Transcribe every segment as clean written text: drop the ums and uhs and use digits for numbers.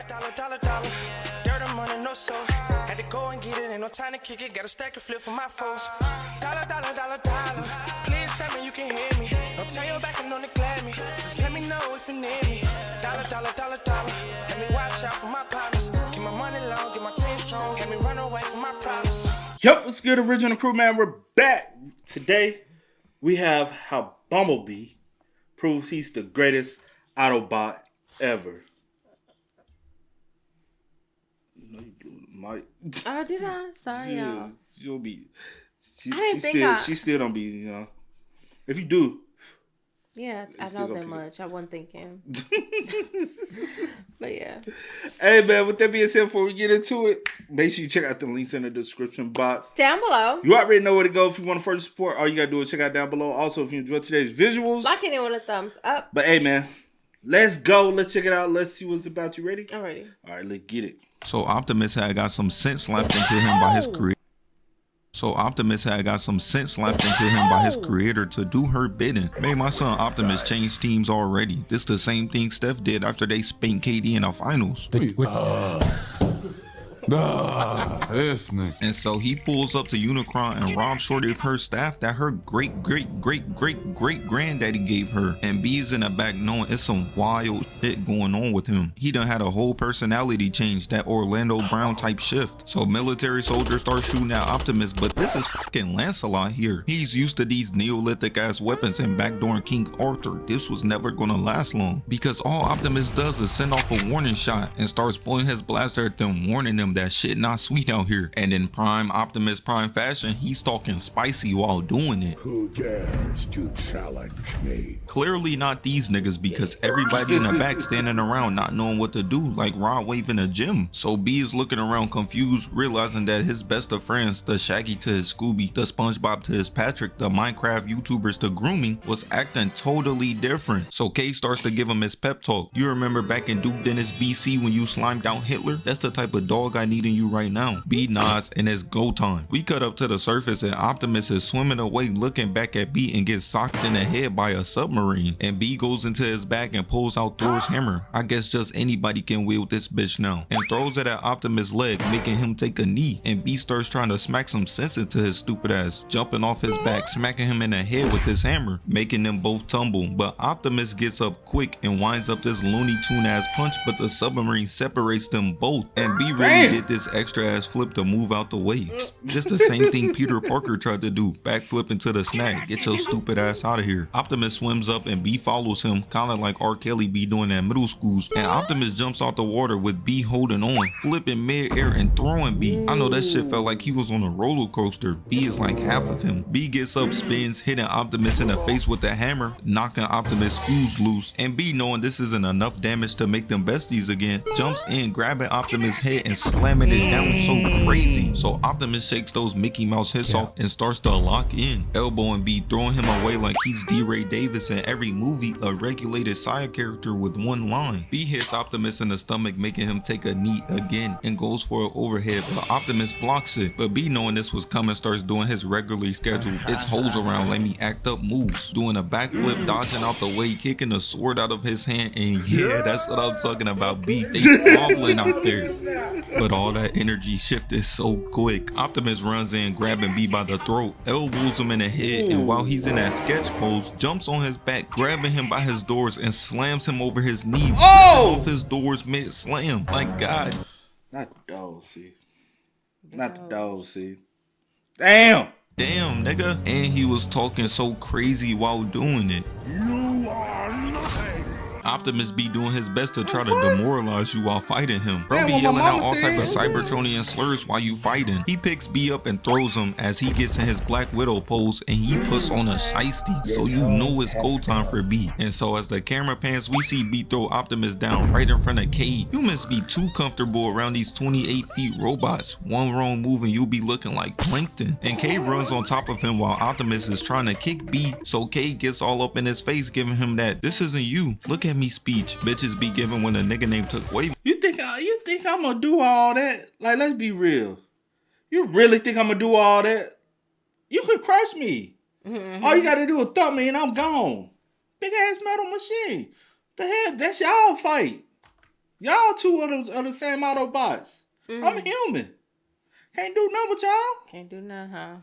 Dollar. Dirt and money, no soul. Had to go and get it, ain't no time to kick it. Got a stack of flip for my foes. Dollar. Please tell me you can hear me. Don't turn your back and don't neglect me. Just let me know if you need me. Dollar. Let me watch out for my partners. Keep my money long, get my team strong. Let me run away from my problems. Yep, what's good, original crew, man? We're back. Today, we have how Bumblebee proves he's the greatest Autobot ever. No, you blew the mic. Oh, did I? Sorry, y'all. You'll be. She still don't be, you know. If you do. Yeah, I know that much. I wasn't thinking. But yeah. Hey, man, with that being said, before we get into it, make sure you check out the links in the description box. Down below. You already know where to go if you want to further support. All you got to do is check out down below. Also, if you enjoyed today's visuals. Like it with a thumbs up. But hey, man, let's go. Let's check it out. Let's see what's about. You ready? I'm ready. All right, let's get it. So Optimus had got some sense slapped into him by his creator. To do her bidding. Made my son Optimus change teams already. This the same thing Steph did after they spanked KD in the finals. This nigga. And so he pulls up to Unicron and robs Shorty of her staff that her great granddaddy gave her. And B's in the back knowing it's some wild shit going on with him. He done had a whole personality change, that Orlando Brown type shift. So military soldiers start shooting at Optimus, but this is fucking Lancelot here. He's used to these Neolithic ass weapons and backdooring King Arthur. This was never gonna last long, because all Optimus does is send off a warning shot and starts pointing his blaster at them, warning them that shit not sweet out here. And in prime Optimus Prime fashion, he's talking spicy while doing it. Who dares to challenge me? Clearly not these niggas, because everybody in the back standing around not knowing what to do, like Rod waving a gym. So B is looking around confused, realizing that his best of friends, the Shaggy to his Scooby, the SpongeBob to his Patrick, the Minecraft YouTubers to Grooming, was acting totally different. So K starts to give him his pep talk. You remember back in Duke Dennis BC when you slimed out Hitler? That's the type of dog I need in you right now. B nods and it's go time. We cut up to the surface and Optimus is swimming away looking back at B and gets socked in the head by a submarine. And B goes into his bag and pulls out Thor's hammer. I guess just anybody can wield this bitch now. And throws it at Optimus' leg, making him take a knee. And B starts trying to smack some sense into his stupid ass, jumping off his back, smacking him in the head with his hammer, making them both tumble. But Optimus gets up quick and winds up this Looney Tune ass punch, but the submarine separates them both. And B really did this extra ass flip to move out the way. Just the same thing Peter Parker tried to do, backflip into the snag. Get your stupid ass out of here. Optimus swims up and B follows him, kinda like R. Kelly be doing at middle schools. And Optimus jumps out the water with B holding on, flipping mid-air and throwing B. I know that shit felt like he was on a roller coaster. B is like half of him. B gets up, spins, hitting Optimus in the face with the hammer, knocking Optimus' screws loose. And B, knowing this isn't enough damage to make them besties again, jumps in, grabbing Optimus' head and slamming it down so crazy. So Optimus shakes those Mickey Mouse hits off and starts to lock in, elbowing B, throwing him away like he's D. Ray Davis in every movie, a regulated side character with one line. B hits Optimus in the stomach, making him take a knee again and goes for an overhead, but Optimus blocks it. But B, knowing this was coming, starts doing his regularly scheduled "it's hoes around, let me act up" moves, doing a backflip, dodging out the way, kicking a sword out of his hand, and yeah, that's what I'm talking about. B, they squabbling out there. But all that energy shifted so quick. Optimus runs in, grabbing B by the throat, elbows him in the head, and while he's in that sketch pose, jumps on his back, grabbing him by his doors and slams him over his knee, off his doors mid-slam. My God. Not the dog, see. Not the dog, see. Damn, nigga. And he was talking so crazy while doing it. You are nothing. Optimus be doing his best to try to demoralize you while fighting him. Bro be yelling out all type of Cybertronian slurs while you fighting. He picks B up and throws him as he gets in his Black Widow pose, and he puts on a shiesty, so you know it's go time for B. And so as the camera pans, we see B throw Optimus down right in front of K. Humans be too comfortable around these 28 feet robots. One wrong move and you'll be looking like plankton. And K runs on top of him while Optimus is trying to kick B, so K gets all up in his face, giving him that "this isn't you, look at me" speech bitches be giving when a nigga named Took Wave. You think I'm gonna do all that? Like, let's be real. You really think I'm gonna do all that? You could crush me. All you gotta do is thump me and I'm gone. Big ass metal machine. The hell? That's y'all fight. Y'all two are the same Autobots. I'm human. Can't do nothing with y'all. Can't do nothing, huh?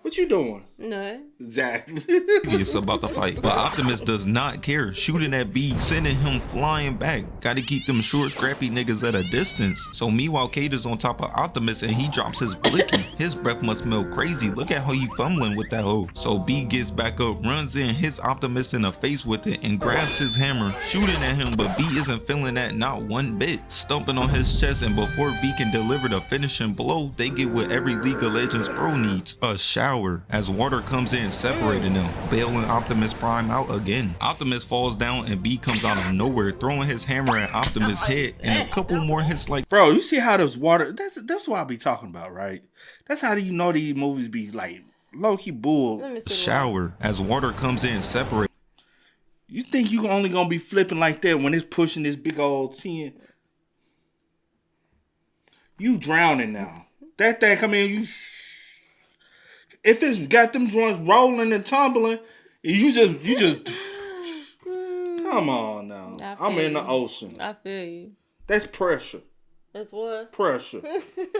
What you doing? Nothing. Exactly. It's about to fight, but Optimus does not care, shooting at B, sending him flying back. Gotta keep them short, scrappy niggas at a distance. So meanwhile, Cade is on top of Optimus and he drops his blicky. His breath must smell crazy. Look at how he fumbling with that hoe. So B gets back up, runs in, hits Optimus in the face with it, and grabs his hammer, shooting at him, but B isn't feeling that not one bit. Stumping on his chest, and before B can deliver the finishing blow, they get what every League of Legends pro needs, a shower. As water comes in, separating them, bailing Optimus Prime out again. Optimus falls down and B comes out of nowhere, throwing his hammer at Optimus' head, and a couple more hits like, bro, you see how this water, that's what I be talking about, right? That's how you know these movies be like low-key bull. shower. As water comes in, separate. You think you only gonna be flipping like that when it's pushing this big old 10? You drowning now. That thing come in, you... If it's got them joints rolling and tumbling, you just come on now. I'm in the ocean. I feel you. That's pressure. That's what? Pressure.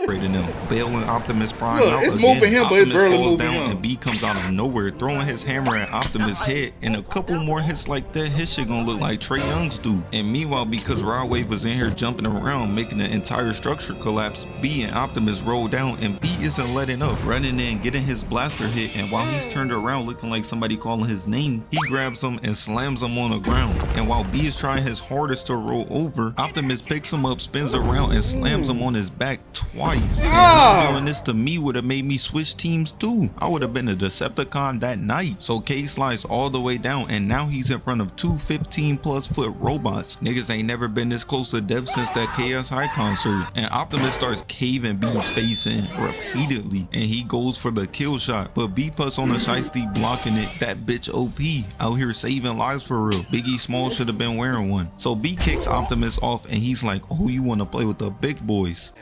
Bailing Optimus Prime Look, out it's again. moving him, but it's Optimus barely falls moving down him. and B comes out of nowhere, throwing his hammer at Optimus' head, and a couple more hits like that, his shit gonna look like Trae Young's do. And meanwhile, because Rod Wave was in here jumping around, making the entire structure collapse, B and Optimus roll down, and B isn't letting up, running in, getting his blaster hit, and while he's turned around looking like somebody calling his name, he grabs him and slams him on the ground. And while B is trying his hardest to roll over, Optimus picks him up, spins around, and slams him on his back twice. Doing this to me would have made me switch teams too. I would have been a Decepticon that night. So K slides all the way down, and now he's in front of two 15+ foot robots. Niggas ain't never been this close to death since that Chaos High concert. And Optimus starts caving B's face in repeatedly, and he goes for the kill shot, but B puts on a shiesty blocking it. That bitch OP out here saving lives for real. Biggie Small should have been wearing one. So B kicks Optimus off, and he's like, oh, you want to play with the big boys?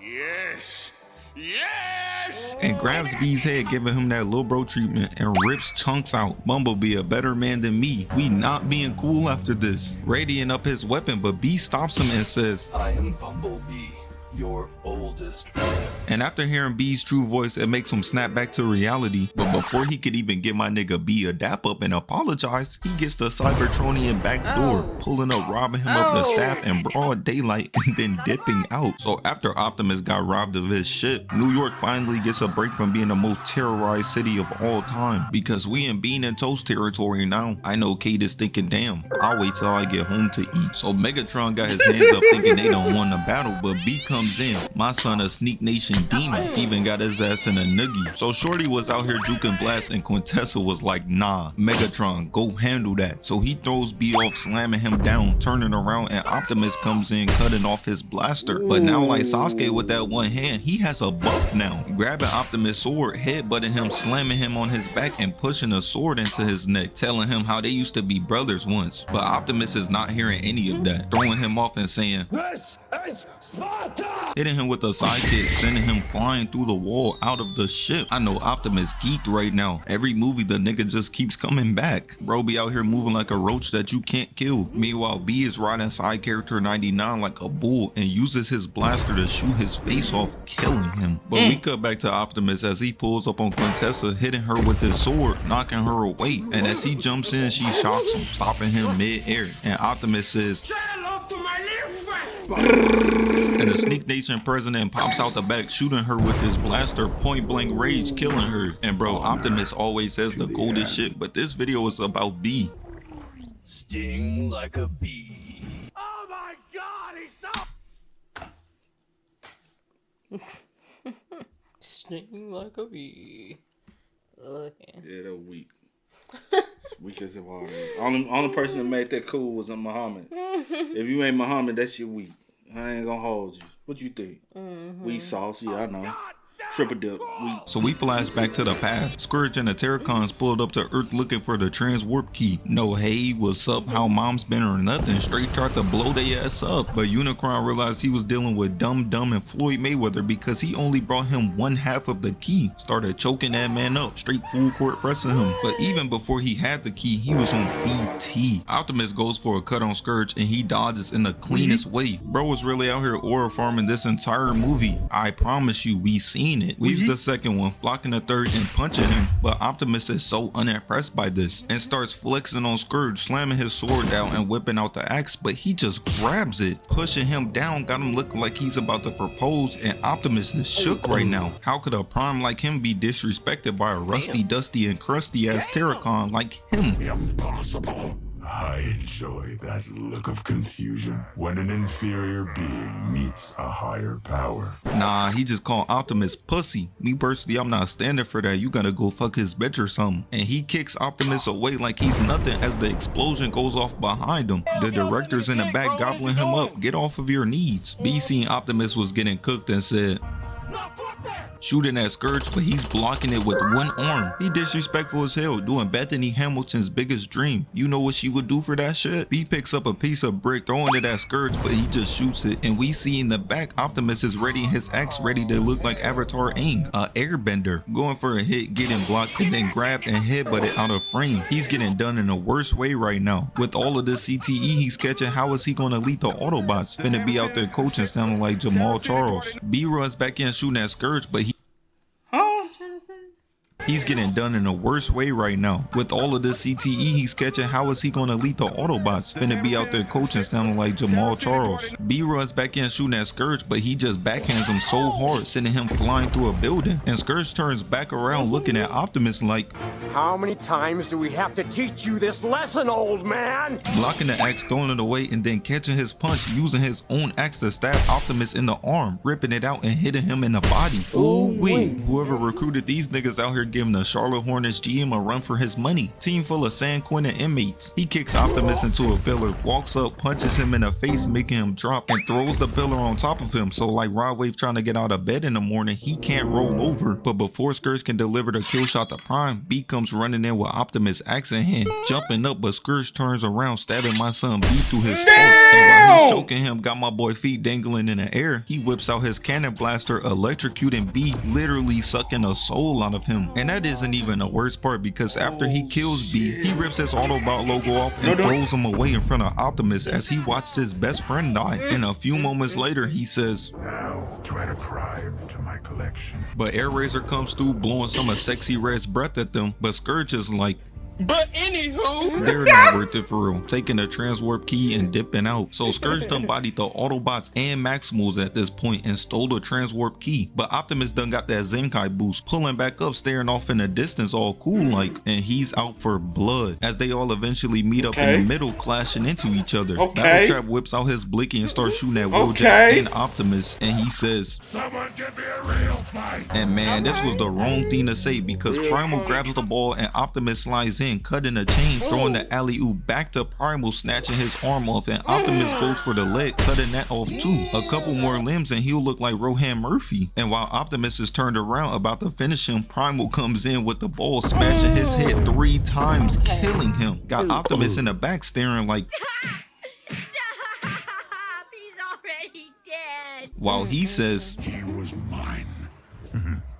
Yes! Yes! And grabs B's head, giving him that little bro treatment, and rips chunks out. Bumblebee, a better man than me. We not being cool after this. Readying up his weapon, but B stops him and says, I am Bumblebee, your oldest friend. and after hearing B's true voice, it makes him snap back to reality. But before he could even give my nigga B a dap up and apologize, he gets the Cybertronian back door, pulling up, robbing him of the staff in broad daylight, and then dipping out. So after Optimus got robbed of his shit, New York finally gets a break from being the most terrorized city of all time, because we in Bean and Toast territory now. I know Kate is thinking, damn, I'll wait till I get home to eat. So Megatron got his hands up thinking they don't won the battle, but B comes in. My son a Sneak Nation demon, even got his ass in a noogie. So Shorty was out here juking Blast, and Quintessa was like, nah, Megatron, go handle that. So he throws B off, slamming him down, turning around, and Optimus comes in, cutting off his blaster. But now, like Sasuke with that one hand, he has a buff now, grabbing Optimus' sword, headbutting him, slamming him on his back, and pushing a sword into his neck, telling him how they used to be brothers once. But Optimus is not hearing any of that, throwing him off and saying, This is Sparta! hitting him with a sidekick, sending him flying through the wall out of the ship. I know Optimus geeked right now. Every movie the nigga just keeps coming back. Bro be out here moving like a roach that you can't kill. Meanwhile, B is riding side character 99 like a bull and uses his blaster to shoot his face off, killing him. But we cut back to Optimus as he pulls up on Quintessa, hitting her with his sword, knocking her away. And as he jumps in, she shocks him, stopping him mid-air. And Optimus says, and the Sneak Nation president pops out the back, shooting her with his blaster, point blank rage, killing her. And bro, Optimus always says the coldest shit, but this video is about B. Sting like a bee. Oh my god, he's so... Sting like a bee. Okay. Yeah, they're weak. It's weak as it was. Only person that made that cool was Muhammad. If you ain't Muhammad, that shit weak. I ain't gonna hold you. What you think? We saucy, I know. God triple dip. So we flash back to the past. Scourge and the Terrorcons pulled up to Earth looking for the transwarp key. No hey, what's up, how mom's been or nothing. Straight tried to blow their ass up. But Unicron realized he was dealing with Dumb and Floyd Mayweather because he only brought him one half of the key. Started choking that man up, straight full court pressing him. But even before he had the key, he was on BT. Optimus goes for a cut on Scourge and he dodges in the cleanest way. Bro was really out here aura farming this entire movie. I promise you, we seen it. Weaves the second one, blocking the third and punching him. But Optimus is so unimpressed by this and starts flexing on Scourge, slamming his sword down and whipping out the axe, but he just grabs it, pushing him down, got him looking like he's about to propose, and Optimus is shook right now. How could a prime like him be disrespected by a rusty, dusty, and crusty ass Terrorcon like him? Impossible. I enjoy that look of confusion when an inferior being meets a higher power. Nah, he just called Optimus pussy. Me personally, I'm not standing for that. You gotta go fuck his bitch or something. And he kicks Optimus away like he's nothing as the explosion goes off behind him. The director's in the back gobbling him up. Get off of your knees. B seen Optimus was getting cooked and said, shooting at Scourge, but he's blocking it with one arm. He disrespectful as hell, doing Bethany Hamilton's biggest dream. You know what she would do for that shit? B picks up a piece of brick, throwing it at Scourge, but he just shoots it. And we see in the back, Optimus is ready, his axe ready to look like Avatar Aang, a airbender. Going for a hit, getting blocked, and then grabbed and headbutted out of frame. He's getting done in the worst way right now. With all of this CTE he's catching, how is he gonna lead the Autobots? Finna be out there coaching, sounding like Jamal Charles. B runs back in shooting at Scourge, but he's getting done in the worst way right now. With all of this CTE he's catching, how is he gonna lead the Autobots? Finna be out there coaching, sounding like Jamal Charles. B runs back in shooting at Scourge, but he just backhands him so hard, sending him flying through a building. And Scourge turns back around looking at Optimus like, how many times do we have to teach you this lesson, old man? Blocking the axe, throwing it away, and then catching his punch, using his own axe to stab Optimus in the arm, ripping it out and hitting him in the body. Ooh wee. Whoever recruited these niggas out here giving the Charlotte Hornets GM a run for his money. Team full of San Quentin inmates. He kicks Optimus into a pillar, walks up, punches him in the face, making him drop, and throws the pillar on top of him. So like Rod Wave trying to get out of bed in the morning, he can't roll over. But before Scourge can deliver the kill shot to Prime, B comes running in with Optimus axe in hand, jumping up, but Scourge turns around, stabbing my son B through his heart. And while he's choking him, got my boy feet dangling in the air, he whips out his cannon blaster, electrocuting B, literally sucking the soul out of him. And that isn't even the worst part, because after he kills B, he rips his Autobot logo off and throws him away in front of Optimus as he watched his best friend die. And a few moments later, he says, now try to prime to my collection. But Air Razor comes through, blowing some of Sexy Red's breath at them, but Scourge is like, but anywho, they're not worth it for real, taking the transwarp key and dipping out. So Scourge done bodied the Autobots and Maximals at this point and stole the transwarp key. But Optimus done got that Zenkai boost, pulling back up, staring off in the distance all cool like, and he's out for blood as they all eventually meet up in the middle, clashing into each other. Battletrap whips out his blicky and starts shooting at Wheeljack and Optimus, and he says, someone give me a real fight. And man, this was the wrong thing to say, because Primal grabs the ball and Optimus slides in, cutting a chain, throwing the alley-oop back to Primal, snatching his arm off, and Optimus goes for the leg, cutting that off too. A couple more limbs and he'll look like Rohan Murphy. And while Optimus is turned around about to finish him, Primal comes in with the ball, smashing his head 3 times, killing him. Got Optimus in the back staring like, Stop! He's already dead. While he says, He was mine.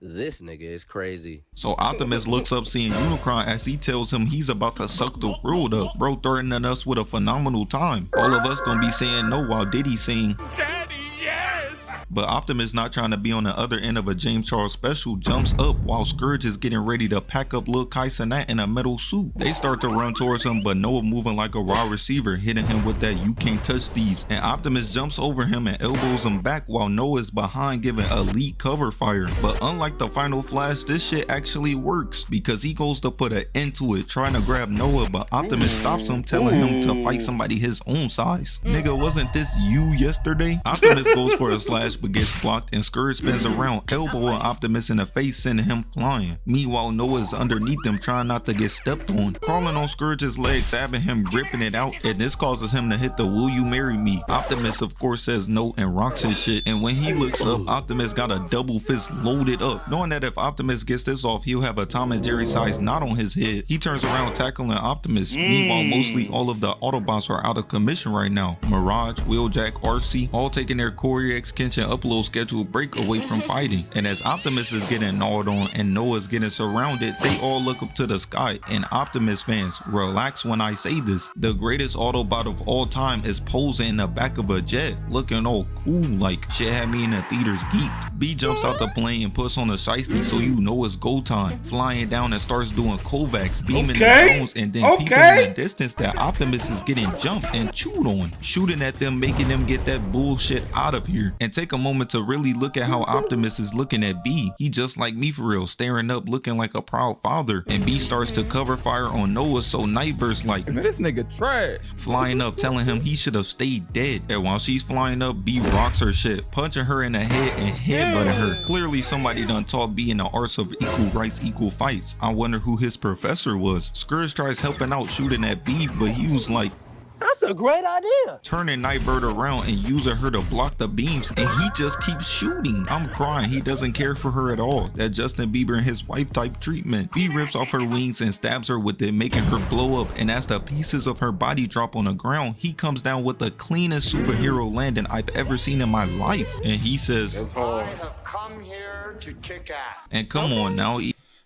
This nigga is crazy. So Optimus looks up seeing Unicron as he tells him he's about to suck the world up. Bro threatening us with a phenomenal time. All of us gonna be saying no while Diddy saying, Daddy, yes! But Optimus, not trying to be on the other end of a James Charles special, jumps up while Scourge is getting ready to pack up Lil Kai Cenat in a metal suit. They start to run towards him, but Noah moving like a raw receiver, hitting him with that "you can't touch these." And Optimus jumps over him and elbows him back while Noah is behind giving elite cover fire. But unlike the final Flash, this shit actually works, because he goes to put an end to it, trying to grab Noah, but Optimus stops him, telling him to fight somebody his own size. Nigga, wasn't this you yesterday? Optimus goes for a slash dash but gets blocked, and Scourge spins around, elbowing Optimus in the face, sending him flying. Meanwhile, Noah is underneath them, trying not to get stepped on, crawling on Scourge's legs, stabbing him, ripping it out, and this causes him to hit the "Will you marry me?" Optimus of course says no and rocks his shit, and when he looks up, Optimus got a double fist loaded up, knowing that if Optimus gets this off, he'll have a Tom and Jerry sized knot on his head. He turns around tackling Optimus. Meanwhile, mostly all of the Autobots are out of commission right now. Mirage, Wheeljack, RC, all taking their Corey X Kenshin upload schedule break away from fighting. And as Optimus is getting gnawed on and Noah's getting surrounded, they all look up to the sky. And Optimus fans, relax when I say this, the greatest Autobot of all time is posing in the back of a jet, looking all cool like. Shit had me in the theaters geeked. B jumps out the plane and puts on a shiesty so you know it's go time, flying down and starts doing Kovacs, beaming his zones, and then peeping in the distance that Optimus is getting jumped and chewed on, shooting at them, making them get that bullshit out of here. And take a moment to really look at how Optimus is looking at B. He just like me for real, staring up, looking like a proud father. And B starts to cover fire on Noah, so Nightburst like, man, this nigga trash, flying up, telling him he should have stayed dead. And while she's flying up, B rocks her shit, punching her in the head and headbutting her. Clearly somebody done taught B in the arts of equal rights, equal fights. I wonder who his professor was. Scourge tries helping out, shooting at B, but he was like, that's a great idea. Turning Nightbird around and using her to block the beams, and he just keeps shooting. I'm crying. He doesn't care for her at all. That Justin Bieber and his wife type treatment. B rips off her wings and stabs her with it, making her blow up, and as the pieces of her body drop on the ground, he comes down with the cleanest superhero landing I've ever seen in my life. And he says, I have come here to kick ass. And come on now.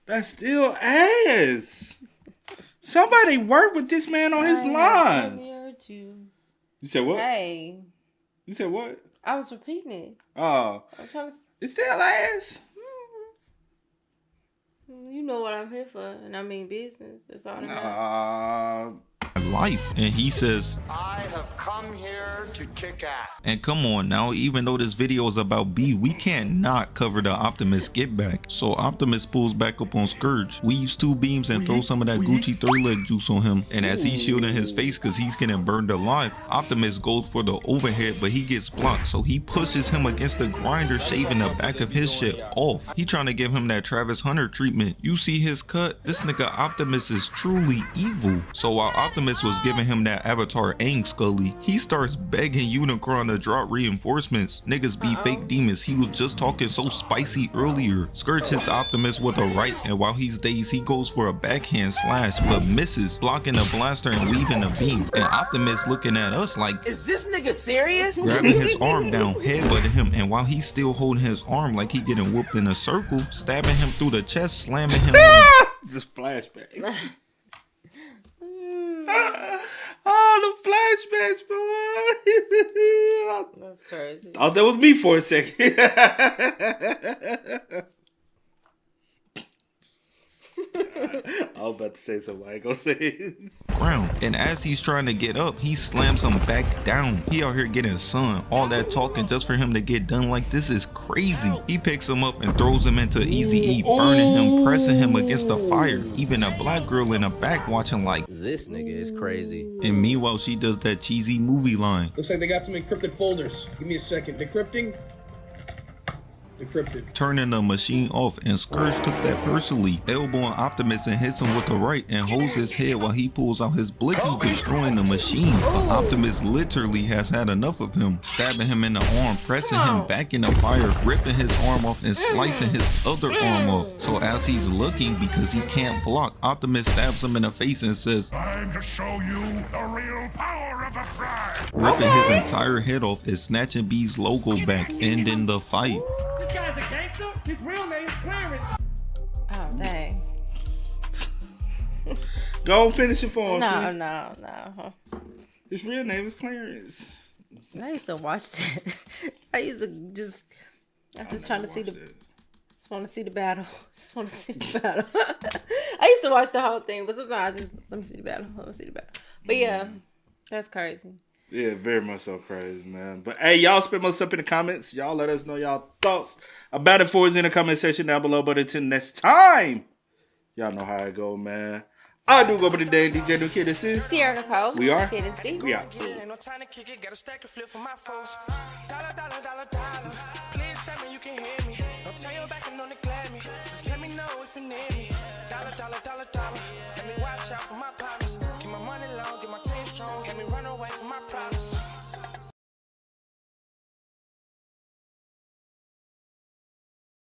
That's still ass. Somebody work with this man on his lines. You said what? Hey. You said what? I was repeating it. Oh. I'm trying to... It's still ass. You know what I'm here for, and I mean business. That's all that matters. Life. And he says, I have come here to kick ass. And come on now, even though this video is about B, we can't not cover the Optimus get back. So Optimus pulls back up on Scourge, weaves two beams and throws some of that Gucci third leg juice on him. And as he's shielding his face because he's getting burned alive, Optimus goes for the overhead, but he gets blocked. So he pushes him against the grinder, shaving the back of his shit off. He trying to give him that Travis Hunter treatment. You see his cut? This nigga Optimus is truly evil. So while Optimus was giving him that Avatar Aang Scully, he starts begging Unicron to drop reinforcements. Niggas be fake demons. He was just talking so spicy earlier. Scourge hits Optimus with a right, and while he's dazed, he goes for a backhand slash, but misses, blocking the blaster and weaving the beam. And Optimus looking at us like, is this nigga serious? Grabbing his arm down, headbutting him, and while he's still holding his arm like he getting whooped in a circle, stabbing him through the chest, slamming him Just flashbacks. Oh, the flashbacks, boy. That's crazy. Oh, that was me for a second. I was about to say something. I ain't gonna say it. Ground. And as he's trying to get up, he slams him back down. He out here getting sun. All that talking just for him to get done like this is crazy. He picks him up and throws him into Easy E, burning him, pressing him against the fire. Even a black girl in the back watching like, this nigga is crazy. And meanwhile, she does that cheesy movie line. Looks like they got some encrypted folders. Give me a second. Decrypting. Decrypted. Turning the machine off, and Scourge took that personally, elbowing Optimus and hits him with the right and holds his head while he pulls out his blicky, destroying the machine. But Optimus literally has had enough of him, stabbing him in the arm, pressing him back in the fire, ripping his arm off and slicing his other arm off. So as he's looking because he can't block, Optimus stabs him in the face and says, time to show you the real power of the Prime. Ripping his entire head off and snatching B's logo back, ending the fight. This guy's a gangster. His real name is Clarence. Oh, dang. Go finish it for him. No. His real name is Clarence. I used to watch that. I used to just... I'm just trying to see the... Just want to see the battle. I used to watch the whole thing, but sometimes I just... Let me see the battle. But yeah, that's crazy. Yeah, very much so crazy, man. But hey, y'all spit most up in the comments. Y'all let us know y'all thoughts about it for us in the comment section down below. But until next time, y'all know how it go, man. I do go by the day DJ New Kid. This is Sierra Nicole. We are. Kid and C. We are. Ain't no time to kick it. Got a stack of flip for my foes. Dollar.